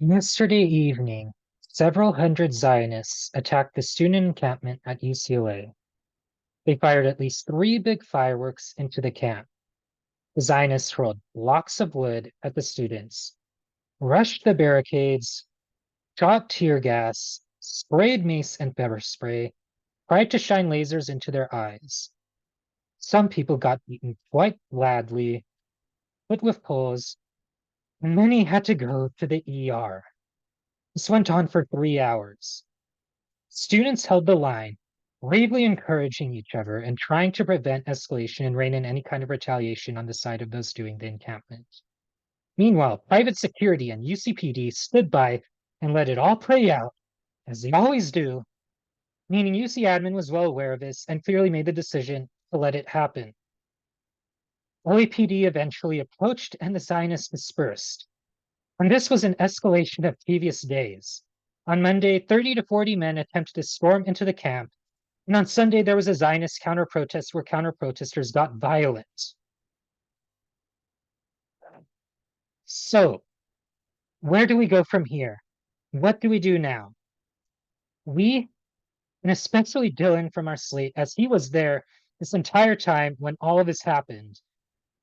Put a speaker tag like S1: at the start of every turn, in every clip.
S1: Yesterday evening, several hundred Zionists attacked the student encampment at UCLA. They fired at least three big fireworks into the camp. The Zionists hurled blocks of wood at the students, rushed the barricades, shot tear gas, sprayed mace and pepper spray, tried to shine lasers into their eyes. Some people got beaten quite badly, hit with poles, and many had to go to the ER. This went on for 3 hours. Students held the line, bravely encouraging each other and trying to prevent escalation and rein in any kind of retaliation on the side of those doing the encampment. Meanwhile, private security and UCPD stood by and let it all play out, as they always do, meaning UC admin was well aware of this and clearly made the decision to let it happen. LAPD eventually approached and the Zionists dispersed. And this was an escalation of previous days. On Monday, 30 to 40 men attempted to storm into the camp, and on Sunday, there was a Zionist counter-protest where counter-protesters got violent. So, where do we go from here? What do we do now? We, and especially Dylan from our slate, as he was there this entire time when all of this happened,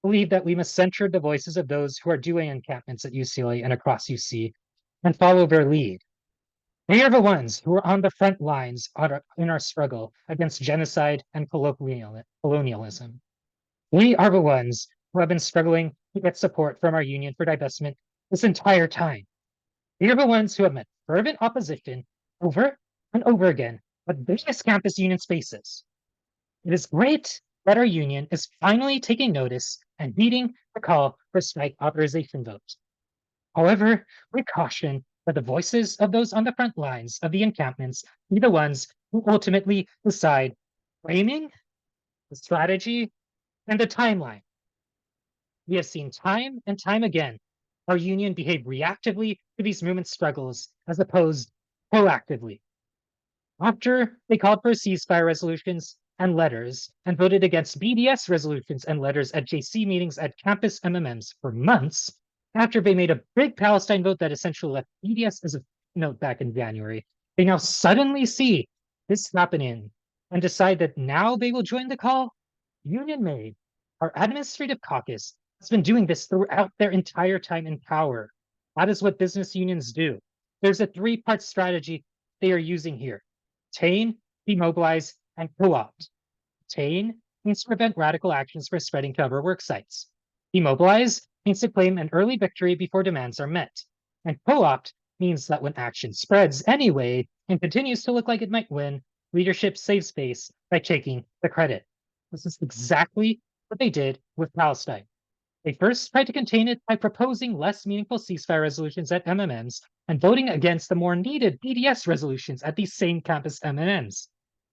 S1: believe that we must center the voices of those who are doing encampments at UCLA and across UC and follow their lead. They are the ones who are on the front lines in our struggle against genocide and colonialism. We are the ones who have been struggling to get support from our union for divestment this entire time. We are the ones who have met fervent opposition over and over again at various campus union spaces. It is great that our union is finally taking notice and heeding the call for strike authorization vote. However, we caution that the voices of those on the front lines of the encampments be the ones who ultimately decide framing, the strategy, and the timeline. We have seen time and time again our union behave reactively to these movement struggles as opposed proactively. After they called for ceasefire resolutions and letters and voted against BDS resolutions and letters at JC meetings at campus MMMs for months, after they made a big Palestine vote that essentially left BDS as a note back in January, they now suddenly see this happening and decide that now they will join the call. Union made. Our administrative caucus has been doing this throughout their entire time in power. That is what business unions do. There's a three-part strategy they are using here: tame, demobilize, and co-opt. Tame means to prevent radical actions from spreading to other work sites. Demobilize means to claim an early victory before demands are met. And co-opt means that when action spreads anyway and continues to look like it might win, leadership saves face by taking the credit. This is exactly what they did with Palestine. They first tried to contain it by proposing less meaningful ceasefire resolutions at MMMs and voting against the more needed BDS resolutions at these same campus MMMs.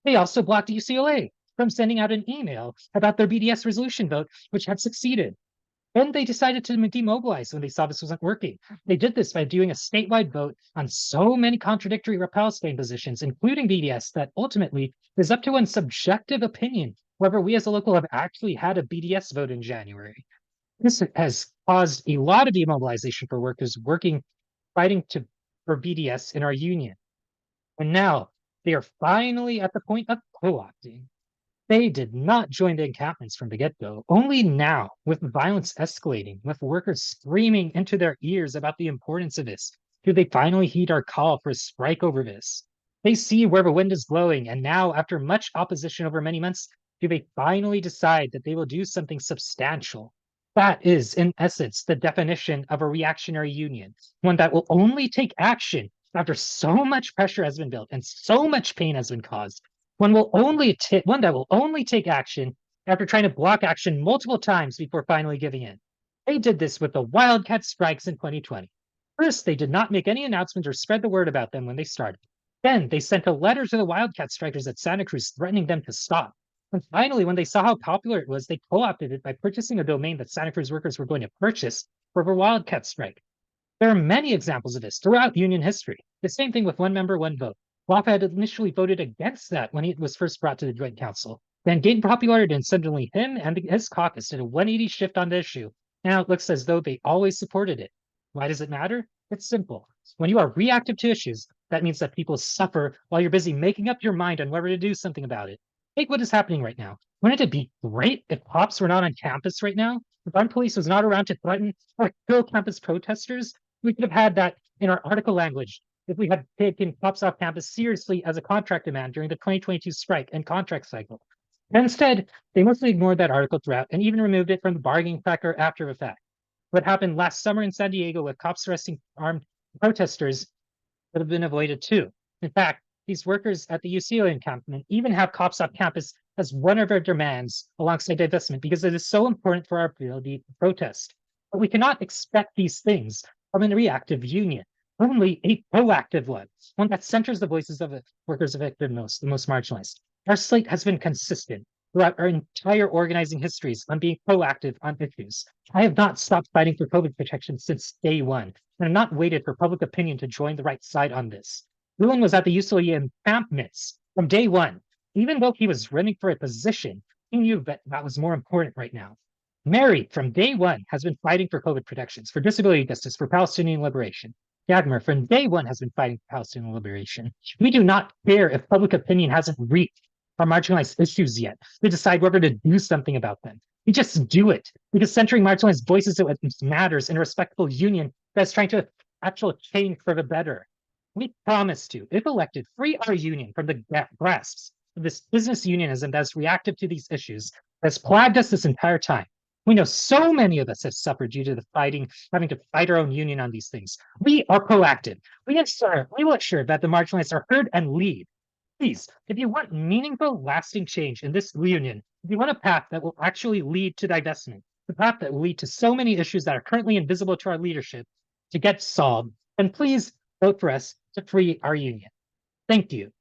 S1: They also blocked UCLA from sending out an email about their BDS resolution vote, which had succeeded. Then they decided to demobilize when they saw this wasn't working. They did this by doing a statewide vote on so many contradictory Palestine positions, including BDS, that ultimately is up to one's subjective opinion whether we as a local have actually had a BDS vote in January. This has caused a lot of demobilization for workers fighting for BDS in our union. And now they are finally at the point of co-opting. They did not join the encampments from the get-go. Only now, with violence escalating, with workers screaming into their ears about the importance of this, do they finally heed our call for a strike over this. They see where the wind is blowing, and now, after much opposition over many months, do they finally decide that they will do something substantial. That is, in essence, the definition of a reactionary union, one that will only take action after so much pressure has been built and so much pain has been caused. One that will only take action after trying to block action multiple times before finally giving in. They did this with the Wildcat strikes in 2020. First, they did not make any announcements or spread the word about them when they started. Then they sent a letter to the Wildcat strikers at Santa Cruz threatening them to stop. And finally, when they saw how popular it was, they co-opted it by purchasing a domain that Santa Cruz workers were going to purchase for the Wildcat strike. There are many examples of this throughout union history. The same thing with one member, one vote. WAPA had initially voted against that when it was first brought to the Joint Council, then gained popularity, and suddenly him and his caucus did a 180 shift on the issue. Now it looks as though they always supported it. Why does it matter? It's simple. When you are reactive to issues, that means that people suffer while you're busy making up your mind on whether to do something about it. Take what is happening right now. Wouldn't it be great if cops were not on campus right now? If armed police was not around to threaten or kill campus protesters? We could have had that in our article language if we had taken cops off campus seriously as a contract demand during the 2022 strike and contract cycle. But instead, they mostly ignored that article throughout and even removed it from the bargaining tracker after the fact. What happened last summer in San Diego with cops arresting armed protesters would have been avoided too. In fact, these workers at the UCLA encampment even have cops off campus as one of their demands alongside divestment because it is so important for our ability to protest. But we cannot expect these things from a reactive union, only a proactive one that centers the voices of the workers affected most, the most marginalized. Our slate has been consistent throughout our entire organizing histories on being proactive on issues. I have not stopped fighting for COVID protection since day one, and have not waited for public opinion to join the right side on this. Lewin was at the UCLA encampments from day one. Even though he was running for a position, he knew that that was more important right now. Mary, from day one, has been fighting for COVID protections, for disability justice, for Palestinian liberation. Dagmar, from day one, has been fighting for Palestinian liberation. We do not care if public opinion hasn't reached our marginalized issues yet to decide whether to do something about them. We just do it because centering marginalized voices is what matters in a respectful union that's trying to actual change for the better. We promise to, if elected, free our union from the grasps of this business unionism that's reactive to these issues that's plagued us this entire time. We know so many of us have suffered due to the fighting, having to fight our own union on these things. We are proactive. We will ensure that the marginalized are heard and lead. Please, if you want meaningful, lasting change in this union, if you want a path that will actually lead to divestment, the path that will lead to so many issues that are currently invisible to our leadership to get solved, then please vote for us to free our union. Thank you.